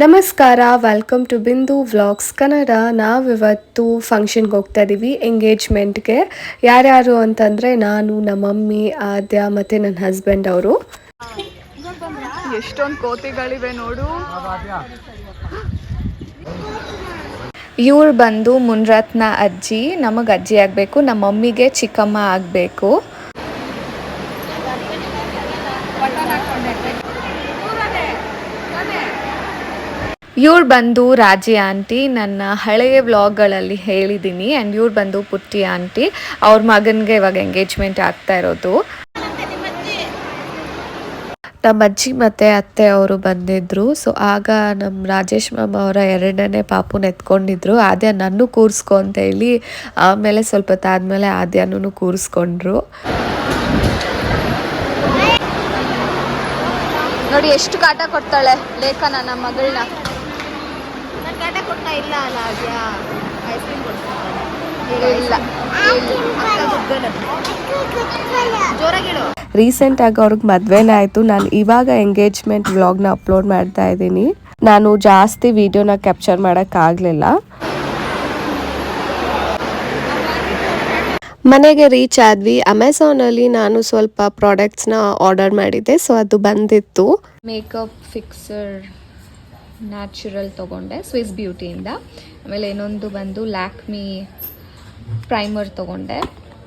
ನಮಸ್ಕಾರ, welcome to ಬಿಂದು vlogs Kannada. ನಾವಿವತ್ತು ಫಂಕ್ಷನ್ಗೆ ಹೋಗ್ತಾ ಇದ್ದೀವಿ, ಎಂಗೇಜ್ಮೆಂಟ್ಗೆ. ಯಾರ್ಯಾರು ಅಂತಂದರೆ ನಾನು, ನಮ್ಮ ಮಮ್ಮಿ, ಆದ್ಯ ಮತ್ತು ನನ್ನ ಹಸ್ಬೆಂಡ್ ಅವರು. ಎಷ್ಟೊಂದು ಕೋತಿಗಳಿವೆ ನೋಡು. ಇವ್ರು ಬಂದು ಮುನ್ರತ್ನ ಅಜ್ಜಿ. ನಮಗೆ ಅಜ್ಜಿ ಆಗಬೇಕು, ನಮ್ಮ ಮಮ್ಮಿಗೆ ಚಿಕ್ಕಮ್ಮ ಆಗಬೇಕು. ಇವ್ರು ಬಂದು ರಾಜಿ ಆಂಟಿ. ನನ್ನ ಹಳೆಯ ವ್ಲಾಗ್ಗಳಲ್ಲಿ ಹೇಳಿದ್ದೀನಿ. ಆ್ಯಂಡ್ ಇವ್ರು ಬಂದು ಪುಟ್ಟಿ ಆಂಟಿ. ಅವ್ರ ಮಗನಿಗೆ ಇವಾಗ ಎಂಗೇಜ್ಮೆಂಟ್ ಆಗ್ತಾ ಇರೋದು. ನಮ್ಮ ಅಜ್ಜಿ ಮತ್ತು ಅತ್ತೆ ಅವರು ಬಂದಿದ್ದರು. ಸೊ ಆಗ ನಮ್ಮ ರಾಜೇಶ್ ಮಾಮ ಅವರ 2ನೇ ಪಾಪುನ ಎತ್ಕೊಂಡಿದ್ರು. ಆದ್ಯ ನನ್ನೂ ಕೂರಿಸ್ಕೊ ಅಂತ ಹೇಳಿ ಆಮೇಲೆ ಸ್ವಲ್ಪ ಹೊತ್ತಾದಮೇಲೆ ಆದ್ಯನೂ ಕೂರಿಸ್ಕೊಂಡ್ರು. ನೋಡಿ ಎಷ್ಟು ಕಾಟ ಕೊಡ್ತಾಳೆ ಲೇಖನ ನಮ್ಮ ಮಗಳನ್ನ. ಕಾಟ ಕೊಡ್ತಾ ಇಲ್ಲ ಅಲ್ಲ ಆದ್ಯ. ಐಸ್ ಕ್ರೀಮ್ ಇಲ್ಲ ಜೋರಾಗಿಡು. ರೀಸೆಂಟಾಗಿ ಅವ್ರಿಗೆ ಮದುವೆನೇ ಆಯಿತು. ನಾನು ಇವಾಗ ಎಂಗೇಜ್ಮೆಂಟ್ ವ್ಲಾಗ್ನ ಅಪ್ಲೋಡ್ ಮಾಡ್ತಾ ಇದ್ದೀನಿ. ನಾನು ಜಾಸ್ತಿ ವಿಡಿಯೋನ ಕ್ಯಾಪ್ಚರ್ ಮಾಡೋಕ್ಕಾಗಲಿಲ್ಲ. ಮನೆಗೆ ರೀಚ್ ಆದ್ವಿ. ಅಮೆಝಾನಲ್ಲಿ ನಾನು ಸ್ವಲ್ಪ ಪ್ರಾಡಕ್ಟ್ಸ್ನ ಆರ್ಡರ್ ಮಾಡಿದ್ದೆ. ಸೊ ಅದು ಬಂದಿತ್ತು. ಮೇಕಪ್ ಫಿಕ್ಸರ್ ನ್ಯಾಚುರಲ್ ತೊಗೊಂಡೆ ಸ್ವಿಸ್ ಬ್ಯೂಟಿಯಿಂದ. ಆಮೇಲೆ ಇನ್ನೊಂದು ಬಂದು ಲ್ಯಾಕ್ಮಿ ಪ್ರೈಮರ್ ತೊಗೊಂಡೆ.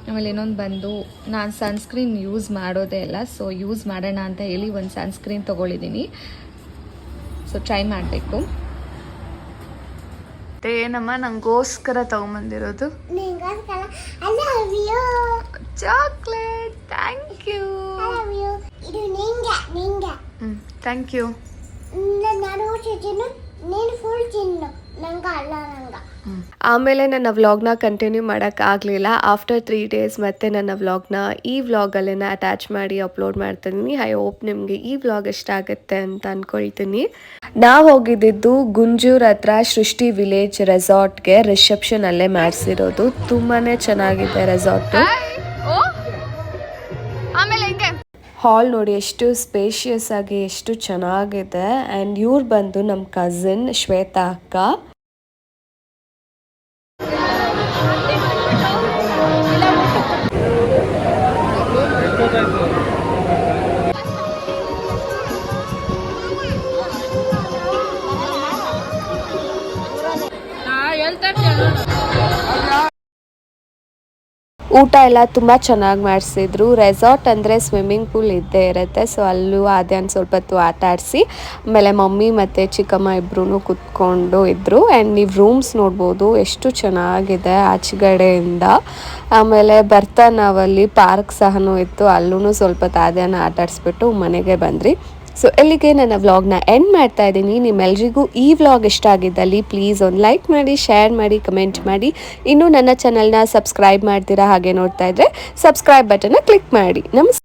ಆಮೇಲೆ ಇನ್ನೊಂದು ಬಂದು ನಾನು ಸನ್ಸ್ಕ್ರೀನ್ ಯೂಸ್ ಮಾಡೋದೇ ಇಲ್ಲ, ಸೊ ಯೂಸ್ ಮಾಡೋಣ ಅಂತ ಹೇಳಿ ಒಂದು ಸನ್ಸ್ಕ್ರೀನ್ ತೊಗೊಳಿದ್ದೀನಿ. ಸೊ ಟ್ರೈ ಮಾಡಬೇಕು. ಏನಮ್ಮ ನಂಗೋಸ್ಕರ ತಗೊಂಬಂದಿರೋದು chocolate. Thank you. Thank you. ಆಮೇಲೆ ನನ್ನ ವ್ಲಾಗ್ನ ಕಂಟಿನ್ಯೂ ಮಾಡೋಕ್ಕಾಗಲಿಲ್ಲ. ಆಫ್ಟರ್ 3 ಡೇಸ್ ಮತ್ತೆ ನನ್ನ ವ್ಲಾಗ್ನ ಈ ವ್ಲಾಗಲ್ಲೇ ಅಟ್ಯಾಚ್ ಮಾಡಿ ಅಪ್ಲೋಡ್ ಮಾಡ್ತಿದ್ದೀನಿ. ಐ ಹೋಪ್ ನಿಮಗೆ ಈ ವ್ಲಾಗ್ ಇಷ್ಟ ಆಗುತ್ತೆ ಅಂತ ಅಂದ್ಕೊಳ್ತೀನಿ. ನಾವು ಹೋಗಿದ್ದು ಗುಂಜೂರ್ ಹತ್ರ ಸೃಷ್ಟಿ ವಿಲೇಜ್ ರೆಸಾರ್ಟ್ಗೆ. ರಿಸೆಪ್ಷನ್ ಅಲ್ಲೇ ಮಾಡಿಸಿರೋದು. ತುಂಬಾ ಚೆನ್ನಾಗಿದೆ ರೆಸಾರ್ಟು. ಹಾಲ್ ನೋಡಿ ಎಷ್ಟು ಸ್ಪೇಷಿಯಸ್ ಆಗಿ ಎಷ್ಟು ಚೆನ್ನಾಗಿದೆ. ಆ್ಯಂಡ್ ಇವ್ರು ಬಂದು ನಮ್ಮ ಕಸಿನ್ ಶ್ವೇತಾ ಅಕ್ಕ. ಊಟ ಎಲ್ಲ ತುಂಬ ಚೆನ್ನಾಗಿ ಮಾಡಿಸಿದ್ರು. ರೆಸಾರ್ಟ್ ಅಂದರೆ ಸ್ವಿಮ್ಮಿಂಗ್ ಪೂಲ್ ಇದ್ದೇ ಇರುತ್ತೆ. ಸೊ ಅಲ್ಲೂ ಆದ್ಯನ ಸ್ವಲ್ಪ ಹೊತ್ತು ಆಟ ಆಡಿಸಿ ಆಮೇಲೆ ಮಮ್ಮಿ ಮತ್ತು ಚಿಕ್ಕಮ್ಮ ಇಬ್ಬರೂ ಕುತ್ಕೊಂಡು ಇದ್ದರು. ಆ್ಯಂಡ್ ನೀವು ರೂಮ್ಸ್ ನೋಡ್ಬೋದು ಎಷ್ಟು ಚೆನ್ನಾಗಿದೆ ಆಚೆಗಡೆಯಿಂದ. ಆಮೇಲೆ ಬರ್ತಾ ನಾವಲ್ಲಿ ಪಾರ್ಕ್ ಸಹನೂ ಇತ್ತು. ಅಲ್ಲೂ ಸ್ವಲ್ಪ ಹೊತ್ತು ಆದ್ಯನ ಆಟ ಆಡಿಸ್ಬಿಟ್ಟು ಮನೆಗೆ ಬಂದ್ರಿ. ಸೊ ಇಲ್ಲಿಗೆ ನನ್ನ ವ್ಲಾಗ್ನ ಎಂಡ್ ಮಾಡ್ತಾ ಇದ್ದೀನಿ. ನಿಮ್ಮೆಲ್ರಿಗೂ ಈ ವ್ಲಾಗ್ ಇಷ್ಟ ಆಗಿದ್ದಲ್ಲಿ ಪ್ಲೀಸ್ ಒಂದು ಲೈಕ್ ಮಾಡಿ, ಶೇರ್ ಮಾಡಿ, ಕಮೆಂಟ್ ಮಾಡಿ. ಇನ್ನೂ ನನ್ನ ಚಾನಲ್ನ ಸಬ್ಸ್ಕ್ರೈಬ್ ಮಾಡ್ತೀರಾ ಹಾಗೆ ನೋಡ್ತಾ ಇದ್ದರೆ ಸಬ್ಸ್ಕ್ರೈಬ್ ಬಟನ್ನ ಕ್ಲಿಕ್ ಮಾಡಿ. ನಮಸ್ಕಾರ.